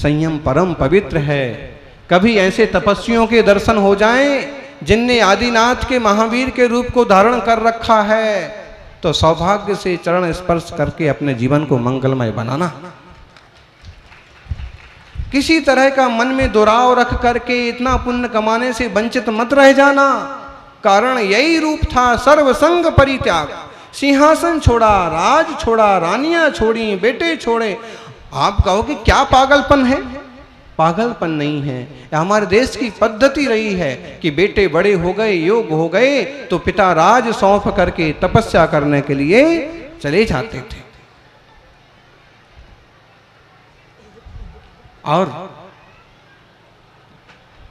संयम परम पवित्र है। कभी ऐसे तपस्वियों के दर्शन हो जाएं जिनने आदिनाथ के महावीर के रूप को धारण कर रखा है, तो सौभाग्य से चरण स्पर्श करके अपने जीवन को मंगलमय बनाना। किसी तरह का मन में दुराव रख करके इतना पुण्य कमाने से वंचित मत रह जाना। कारण यही रूप था सर्वसंग परित्याग। सिंहासन छोड़ा, राज छोड़ा, रानियां छोड़ी, बेटे छोड़े। आप कहोगे क्या पागलपन है? पागलपन नहीं है, हमारे देश की पद्धति रही है कि बेटे बड़े हो गए, योग हो गए तो पिता राज सौंप करके तपस्या करने के लिए चले जाते थे। और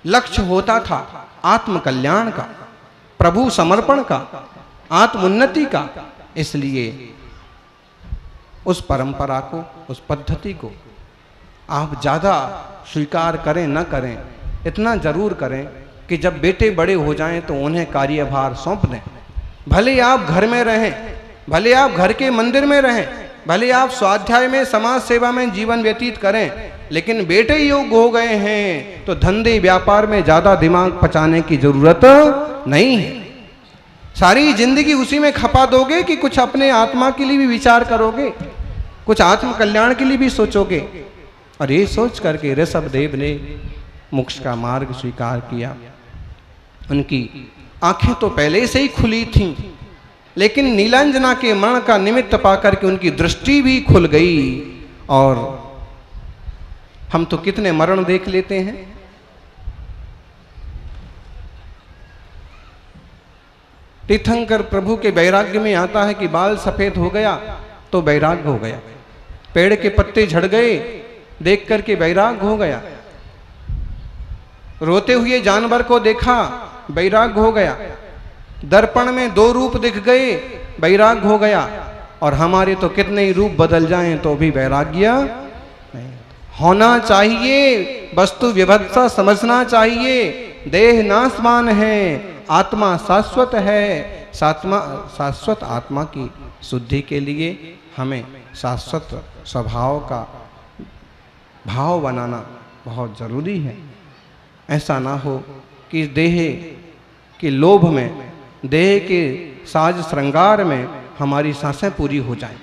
लक्ष्य होता था आत्म कल्याण का, प्रभु समर्पण का, आत्मोन्नति का। इसलिए उस परंपरा को, उस पद्धति को आप ज़्यादा स्वीकार करें न करें, इतना जरूर करें कि जब बेटे बड़े हो जाएं तो उन्हें कार्यभार सौंप दें। भले आप घर में रहें, भले आप घर के मंदिर में रहें, भले आप स्वाध्याय में, समाज सेवा में जीवन व्यतीत करें, लेकिन बेटे योग हो गए हैं तो धंधे व्यापार में ज़्यादा दिमाग पचाने की जरूरत नहीं है। सारी जिंदगी उसी में खपा दोगे कि कुछ अपने आत्मा के लिए भी विचार करोगे, कुछ आत्म कल्याण के लिए भी सोचोगे। और ये सोच करके ऋषभदेव ने मोक्ष का मार्ग स्वीकार किया। उनकी आंखें तो पहले से ही खुली थीं, लेकिन नीलांजना के मरण का निमित्त पाकर के उनकी दृष्टि भी खुल गई। और हम तो कितने मरण देख लेते हैं। तीर्थंकर प्रभु के वैराग्य में आता है कि बाल सफेद हो गया तो वैराग्य हो गया, पेड़ के पत्ते झड़ गए देख करके वैराग्य हो गया, रोते हुए जानवर को देखा वैराग्य हो गया, दर्पण में दो रूप दिख गए वैराग्य हो गया। और हमारे तो कितने ही रूप बदल जाएं तो भी वैराग्य नहीं होना चाहिए। वस्तु विभत्सा समझना चाहिए। देह नाशवान है, आत्मा शाश्वत है। शाश्वत आत्मा की शुद्धि के लिए हमें शाश्वत स्वभाव का भाव बनाना बहुत जरूरी है। ऐसा ना हो कि देह के लोभ में, देह के साज श्रृंगार में हमारी सांसें पूरी हो जाएं।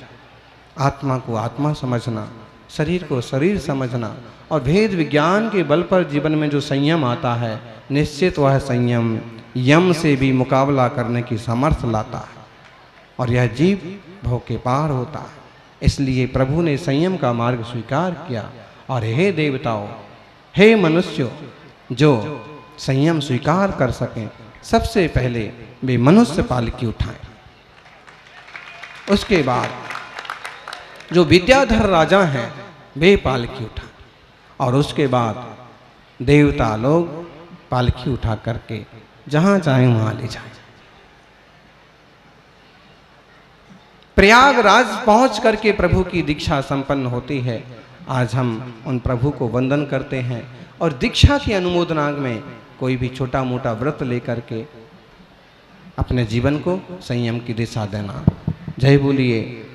आत्मा को आत्मा समझना, शरीर को शरीर समझना और भेद विज्ञान के बल पर जीवन में जो संयम आता है, निश्चित वह संयम यम से भी मुकाबला करने की सामर्थ्य लाता है और यह जीव भव के पार होता है। इसलिए प्रभु ने संयम का मार्ग स्वीकार किया। और हे देवताओं, हे मनुष्यों, जो संयम स्वीकार कर सकें सबसे पहले वे मनुष्य पालकी उठाएं। उसके बाद जो विद्याधर राजा हैं वे पालकी उठाएं और उसके बाद देवता लोग पालकी उठा करके जहां चाहे वहां ले जाएं। प्रयागराज पहुंच करके प्रभु की दीक्षा संपन्न होती है। आज हम उन प्रभु को वंदन करते हैं और दीक्षा की अनुमोदना में कोई भी छोटा मोटा व्रत लेकर के अपने जीवन को संयम की दिशा देना। जय बोलिए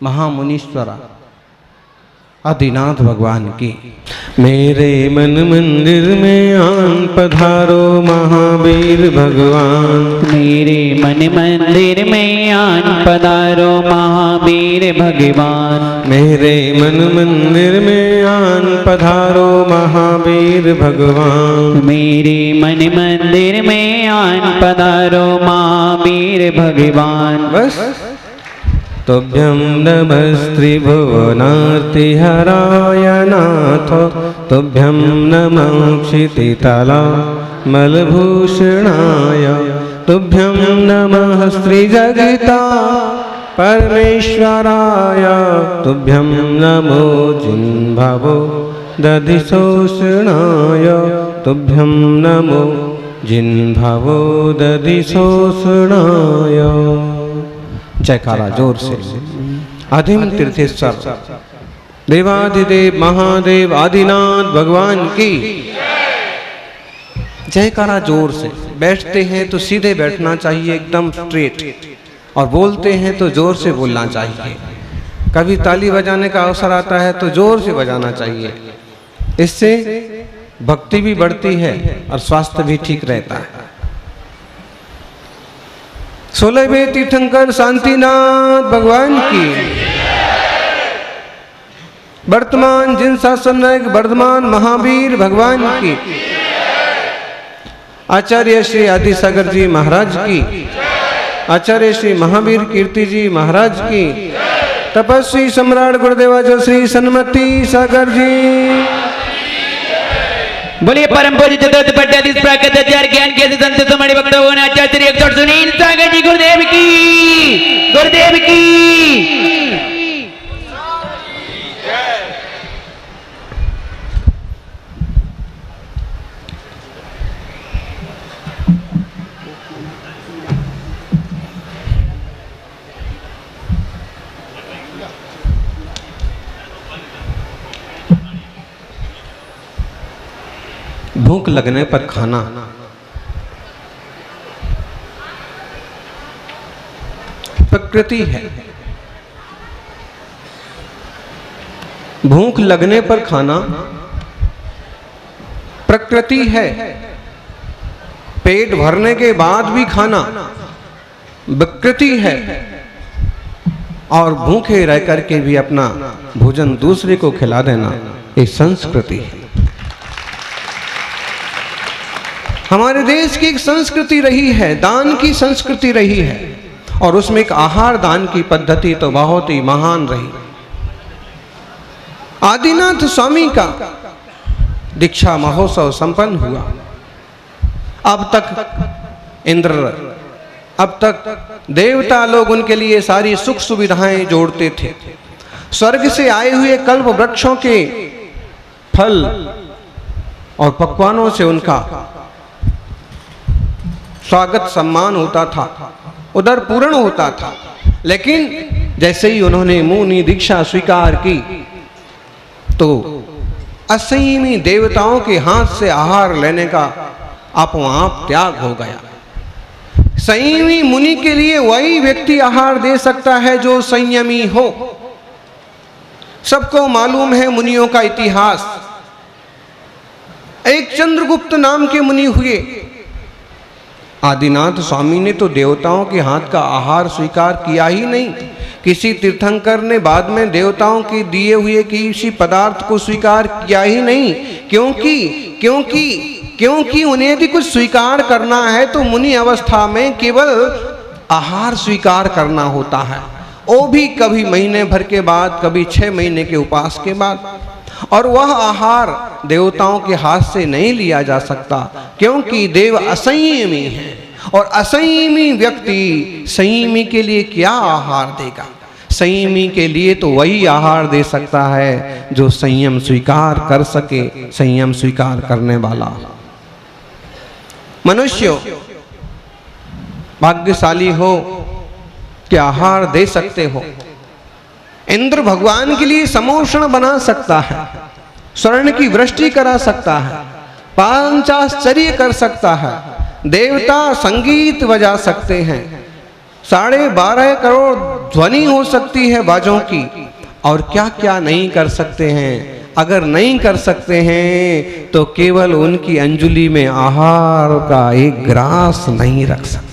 महामुनीश्वरा आदिनाथ भगवान की। मेरे मन मंदिर में आन पधारो महावीर भगवान। मेरे मन मंदिर में आन पधारो महावीर भगवान। मेरे मन मंदिर में आन पधारो महावीर भगवान। मेरे मन मंदिर में आन पधारो महावीर भगवान। बस तुभ्यं नमस्त्रिभुवनार्तिहराय नाथ। तुभ्यं नमः क्षितितला मलभूषणाय। तुभ्यं नमः श्रीजगता परमेश्वराय। तुभ्यं नमो जिह्ववो दधिशोषणाय। तुभ्यं नमो जिह्ववो दधिशोषणाय। जयकारा जोर से। आदिम तीर्थेश्वर देवाधिदेव महादेव आदिनाथ भगवान की जयकारा जोर से। बैठते हैं तो सीधे बैठना चाहिए, एकदम स्ट्रेट, और बोलते हैं तो जोर से बोलना चाहिए। कभी ताली बजाने का अवसर आता है तो जोर से बजाना चाहिए। इससे भक्ति भी बढ़ती है और स्वास्थ्य भी ठीक रहता है। 16वें तीर्थंकर शांतिनाथ भगवान की, वर्तमान जिन शासन नायक वर्धमान महावीर भगवान की, आचार्य श्री आदि सागर जी महाराज की, आचार्य श्री महावीर कीर्ति जी महाराज की, तपस्वी सम्राट गुरुदेवाचार्य श्री सन्मति सागर जी। बोलिए परम पूज्य चतुर्थ पट्टाधीश प्राकृत आचार्य ज्ञान के संत समणि भक्त भगवान आचार्य श्री 108 सुनील सागर जी गुरुदेव की, गुरुदेव की। भूख लगने पर खाना, प्रकृति है। भूख लगने पर खाना प्रकृति है। पेट भरने के बाद भी खाना विकृति है। और भूखे रह करके भी अपना भोजन दूसरे को खिला देना ये संस्कृति है। हमारे देश की एक संस्कृति रही है, दान की संस्कृति रही है, और उसमें एक आहार दान की पद्धति तो बहुत ही महान रही। आदिनाथ स्वामी का दीक्षा महोत्सव संपन्न हुआ। अब तक इंद्र, अब तक देवता लोग उनके लिए सारी सुख सुविधाएं जोड़ते थे। स्वर्ग से आए हुए कल्प वृक्षों के फल और पकवानों से उनका स्वागत सम्मान होता था, उदर पूर्ण होता था। लेकिन जैसे ही उन्होंने मुनि दीक्षा स्वीकार की तो असंयमी देवताओं के हाथ से आहार लेने का आपो आप त्याग हो गया। संयमी मुनि के लिए वही व्यक्ति आहार दे सकता है जो संयमी हो। सबको मालूम है मुनियों का इतिहास। एक चंद्रगुप्त नाम के मुनि हुए। आदिनाथ स्वामी ने तो देवताओं के हाथ का आहार स्वीकार किया ही नहीं। किसी तीर्थंकर ने बाद में देवताओं के दिए हुए किसी पदार्थ को स्वीकार किया ही नहीं। क्योंकि उन्हें यदि कुछ स्वीकार करना है तो मुनि अवस्था में केवल आहार स्वीकार करना होता है, वो भी कभी महीने भर के बाद, कभी 6 महीने के उपास के बाद। और वह आहार देवताओं के हाथ से नहीं लिया जा सकता, क्योंकि देव असंयमी है। और असंयमी व्यक्ति संयमी के लिए क्या आहार देगा? संयमी के लिए तो वही आहार दे सकता है जो संयम स्वीकार कर सके, संयम स्वीकार करने वाला। मनुष्य भाग्यशाली हो कि आहार दे सकते हो। इंद्र भगवान के लिए समोषण बना सकता है, स्वर्ण की वृष्टि करा सकता है, पांचाश्चर्य कर सकता है, देवता संगीत बजा सकते हैं, 12.5 करोड़ ध्वनि हो सकती है बाजों की, और क्या क्या नहीं कर सकते हैं। अगर नहीं कर सकते हैं तो केवल उनकी अंजुलि में आहार का एक ग्रास नहीं रख सकते।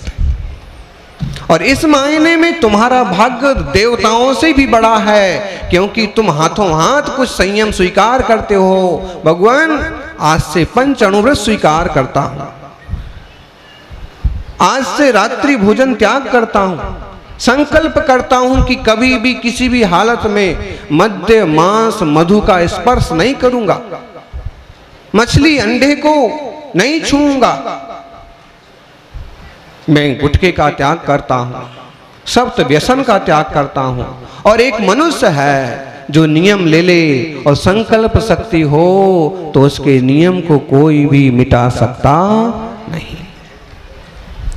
और इस मायने में तुम्हारा भाग्य देवताओं से भी बड़ा है, क्योंकि तुम हाथों हाथ कुछ संयम स्वीकार करते हो। भगवान आज से 5 अणुव्रत स्वीकार करता हूं, आज से रात्रि भोजन त्याग करता हूं, संकल्प करता हूं कि कभी भी किसी भी हालत में मद्य मांस मधु का स्पर्श नहीं करूंगा, मछली अंडे को नहीं छूऊंगा, मैं गुटखे का त्याग करता हूं, सप्त व्यसन का त्याग करता हूं। और एक मनुष्य है जो नियम ले ले और संकल्प शक्ति हो तो उसके नियम को कोई भी मिटा सकता नहीं।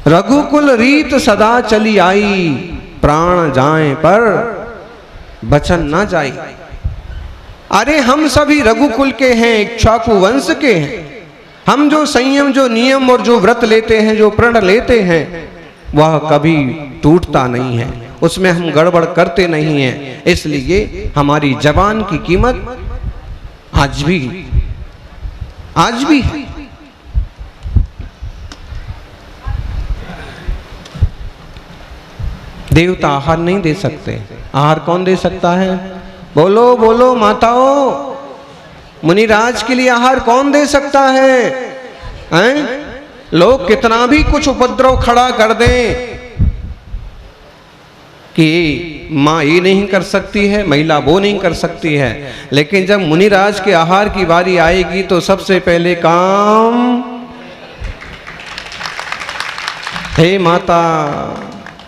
रघुकुल रीत सदा चली आई, प्राण जाए पर बचन न जाई। अरे हम सभी रघुकुल के हैं, इक्ष्वाकु वंश के हैं। हम जो संयम, जो नियम और जो व्रत लेते हैं, जो प्रण लेते हैं, वह कभी टूटता नहीं है, उसमें हम गड़बड़ करते नहीं हैं। इसलिए हमारी जबान की कीमत आज भी आज भी है। देवता आहार नहीं दे सकते, आहार कौन दे सकता है? बोलो बोलो माताओं, मुनिराज के लिए आहार कौन दे सकता है? हैं? लोग कितना भी कुछ उपद्रव खड़ा कर दें कि माँ ये नहीं कर सकती है, महिला वो नहीं कर सकती है, लेकिन जब मुनिराज के आहार की बारी आएगी तो सबसे पहले काम, हे माता,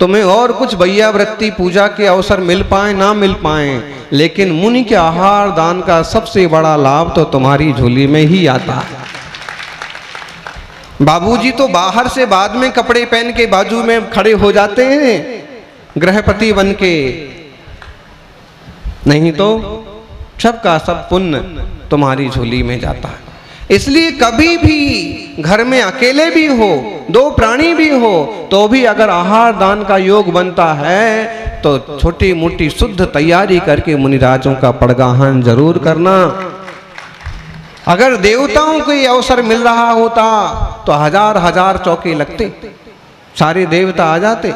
तुम्हें और कुछ भैया वृत्ति पूजा के अवसर मिल पाए ना मिल पाए, लेकिन मुनि के आहार दान का सबसे बड़ा लाभ तो तुम्हारी झोली में ही आता है। बाबूजी तो बाहर से बाद में कपड़े पहन के बाजू में खड़े हो जाते हैं गृहपति बन के, नहीं तो सबका सब पुण्य तुम्हारी झोली में जाता है। इसलिए कभी भी घर में अकेले भी हो, दो प्राणी भी हो, तो भी अगर आहार दान का योग बनता है तो छोटी मोटी शुद्ध तैयारी करके मुनिराजों का पड़गाहन जरूर करना। अगर देवताओं को ये अवसर मिल रहा होता तो हजार हजार चौके लगते, सारे देवता आ जाते,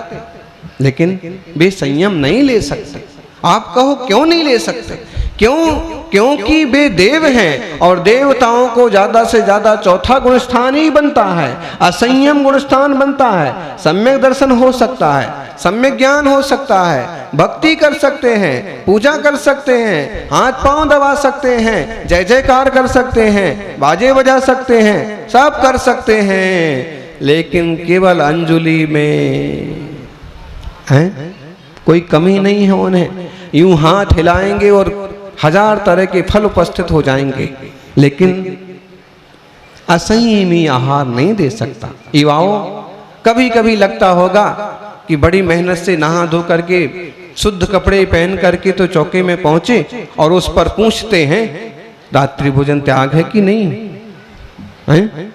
लेकिन वे संयम नहीं ले सकते। आप कहो क्यों नहीं ले सकते? क्योंकि वे देव हैं और देवताओं को ज्यादा से ज्यादा चौथा गुणस्थान ही बनता है, असंयम गुणस्थान बनता है। सम्यक दर्शन हो सकता है, सम्यक ज्ञान हो सकता है, भक्ति कर सकते हैं, पूजा कर सकते हैं, हाथ पांव दबा सकते हैं, जय जयकार कर सकते हैं, बाजे बजा सकते हैं, सब कर सकते हैं, लेकिन केवल अंजलि में है कोई कमी नहीं है। उन्हें यूं हाथ हिलाएंगे और हजार तरह के फल उपस्थित हो जाएंगे, लेकिन असंयमी आहार नहीं दे सकता। युवाओं, कभी कभी लगता होगा कि बड़ी मेहनत से नहा धो करके शुद्ध कपड़े पहन करके तो चौके में पहुंचे और उस पर पूछते हैं रात्रि भोजन त्याग है कि नहीं है?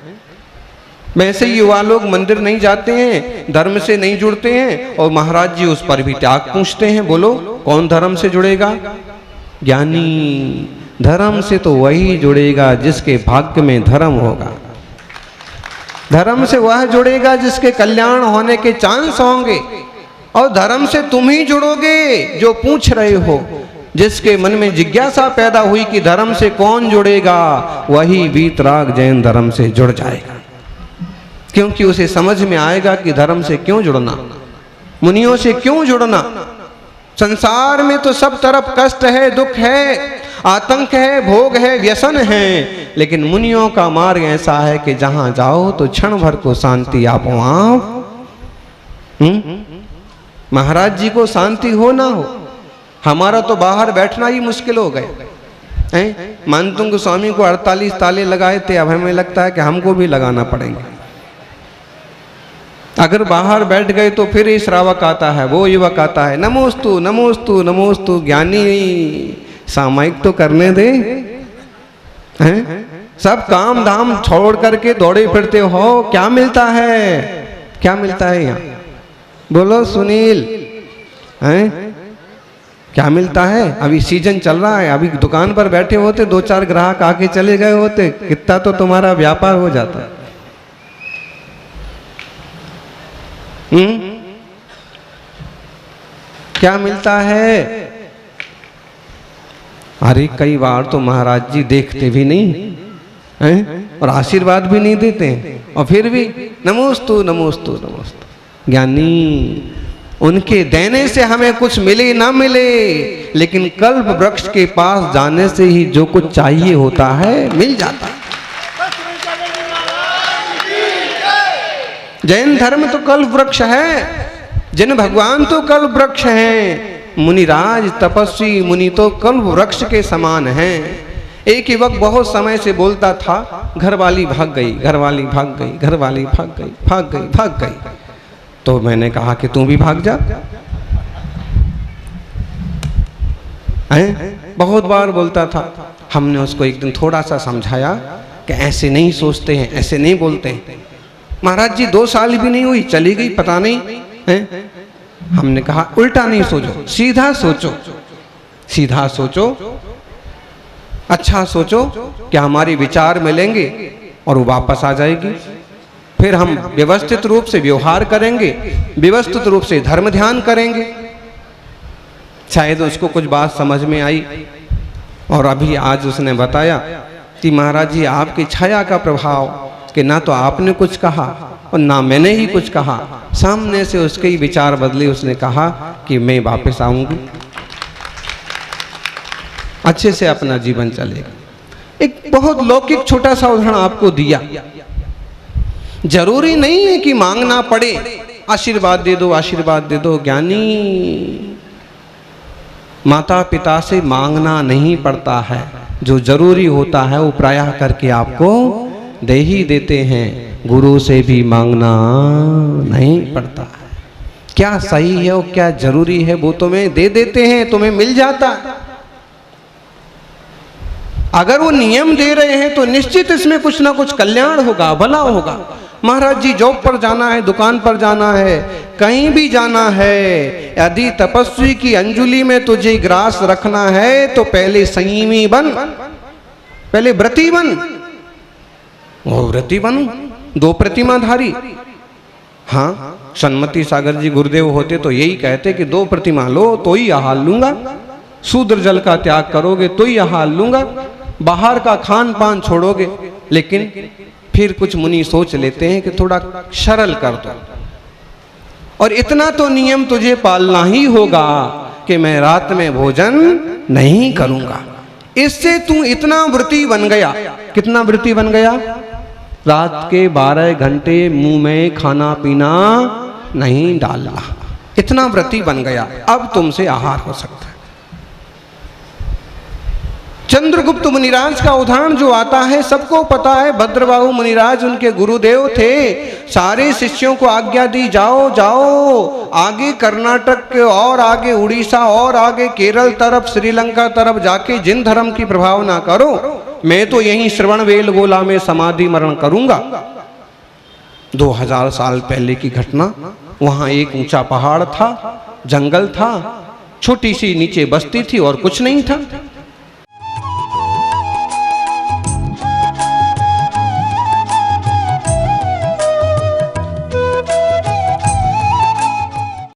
वैसे युवा लोग मंदिर नहीं जाते हैं, धर्म से नहीं जुड़ते हैं और महाराज जी उस पर भी त्याग पूछते हैं। बोलो कौन धर्म से जुड़ेगा? ज्ञानी धर्म से तो वही जुड़ेगा जिसके भाग्य में धर्म होगा। धर्म से वह जुड़ेगा जिसके कल्याण होने के चांस होंगे, और धर्म से तुम ही जुड़ोगे जो पूछ रहे हो। जिसके मन में जिज्ञासा पैदा हुई कि धर्म से कौन जुड़ेगा, वही वीतराग जैन धर्म से जुड़ जाएगा, क्योंकि उसे समझ में आएगा कि धर्म से क्यों जुड़ना, मुनियों से क्यों जुड़ना। संसार में तो सब तरफ कष्ट है, दुख है, आतंक है, भोग है, व्यसन है, लेकिन मुनियों का मार्ग ऐसा है कि जहां जाओ तो क्षण भर को शांति आपो आप। महाराज जी को शांति हो ना हो, हमारा तो बाहर बैठना ही मुश्किल हो गए। मानतुंग स्वामी को 48 ताले लगाए थे, अब हमें लगता है कि हमको भी लगाना पड़ेंगे। अगर बाहर बैठ गए तो फिर ये श्रावक आता है, वो युवक आता है, नमोस्तु नमोस्तु नमोस्तु। ज्ञानी सामायिक तो करने दे, हैं? सब काम धाम छोड़ करके दौड़े फिरते हो, क्या मिलता है? क्या मिलता है यहाँ? बोलो सुनील, हैं? क्या मिलता है? अभी सीजन चल रहा है, अभी दुकान पर बैठे होते, दो चार ग्राहक आके चले गए होते, कितना तो तुम्हारा व्यापार हो जाता है। क्या मिलता है? अरे कई बार तो महाराज जी देखते भी नहीं हैं और आशीर्वाद भी नहीं देते हैं, और फिर भी नमोस्तु नमोस्तु नमोस्तु। ज्ञानी, उनके देने से हमें कुछ मिले ना मिले, लेकिन कल्प वृक्ष के पास जाने से ही जो कुछ चाहिए होता है मिल जाता है। जैन धर्म तो कल्प वृक्ष है, जैन भगवान तो कल्प वृक्ष हैं। मुनिराज तपस्वी मुनि तो कल्प वृक्ष के समान हैं। एक युवक बहुत समय से बोलता था, घरवाली भाग गई, घरवाली भाग गई, घरवाली भाग गई, भाग गई, भाग गई। तो मैंने कहा कि तू भी भाग जा। बहुत बार बोलता था। हमने उसको एक दिन थोड़ा सा समझाया कि ऐसे नहीं सोचते हैं, ऐसे नहीं बोलते हैं। महाराज जी 2 साल भी नहीं हुई, चली गई, पता नहीं है? हमने कहा उल्टा नहीं सोचो, सीधा सोचो, सीधा सोचो। अच्छा सोचो कि हमारे विचार मिलेंगे और वो वापस आ जाएगी, फिर हम व्यवस्थित रूप से व्यवहार करेंगे, व्यवस्थित रूप से धर्म ध्यान करेंगे। शायद उसको कुछ बात समझ में आई और अभी आज उसने बताया कि महाराज जी आपकी छाया का प्रभाव, कि ना तो आपने कुछ कहा और ना मैंने ही कुछ कहा, सामने से उसके ही विचार बदले। उसने कहा कि मैं वापस आऊंगी, अच्छे से अपना जीवन चलेगा। एक बहुत लौकिक छोटा सा उदाहरण आपको दिया। जरूरी नहीं है कि मांगना पड़े, आशीर्वाद दे दो, आशीर्वाद दे दो। ज्ञानी माता पिता से मांगना नहीं पड़ता है, जो जरूरी होता है वो प्रायः करके आपको दे ही देते हैं। गुरु से भी मांगना नहीं पड़ता है। क्या सही है और क्या जरूरी है वो तुम्हें दे देते हैं, तुम्हें मिल जाता है। अगर वो नियम दे रहे हैं तो निश्चित इसमें कुछ ना कुछ कल्याण होगा, भला होगा। महाराज जी जॉब पर जाना है, दुकान पर जाना है, कहीं भी जाना है, यदि तपस्वी की अंजुलि में तुझे ग्रास रखना है तो पहले संयमी बन, पहले व्रती बन। वो व्रती बनूं, 2 प्रतिमाधारी। हाँ, सन्मति सागर जी गुरुदेव होते तो यही कहते कि 2 प्रतिमा लो तो ही आहार लूंगा, शूद्र जल का त्याग करोगे तो ही आहार लूंगा, बाहर का खान पान छोड़ोगे। लेकिन फिर कुछ मुनि सोच लेते हैं कि थोड़ा सरल कर दो, और इतना तो नियम तुझे पालना ही होगा कि मैं रात में भोजन नहीं करूंगा। इससे तू इतना व्रती बन गया। कितना व्रती बन गया? रात के 12 घंटे मुंह में खाना पीना नहीं डालना, इतना व्रती बन गया। अब तुमसे आहार हो सकता है। चंद्रगुप्त मुनिराज का उदाहरण जो आता है सबको पता है। भद्रबाहु मुनिराज उनके गुरुदेव थे। सारे शिष्यों को आज्ञा दी, जाओ जाओ आगे कर्नाटक के और आगे उड़ीसा और आगे केरल तरफ, श्रीलंका तरफ जाके जिन धर्म की प्रभावना करो, मैं तो यहीं श्रवण बेलगोला में समाधि मरण करूंगा। 2000 साल पहले की घटना। वहां एक ऊंचा पहाड़ था, जंगल था, छोटी सी नीचे बस्ती थी और कुछ नहीं था।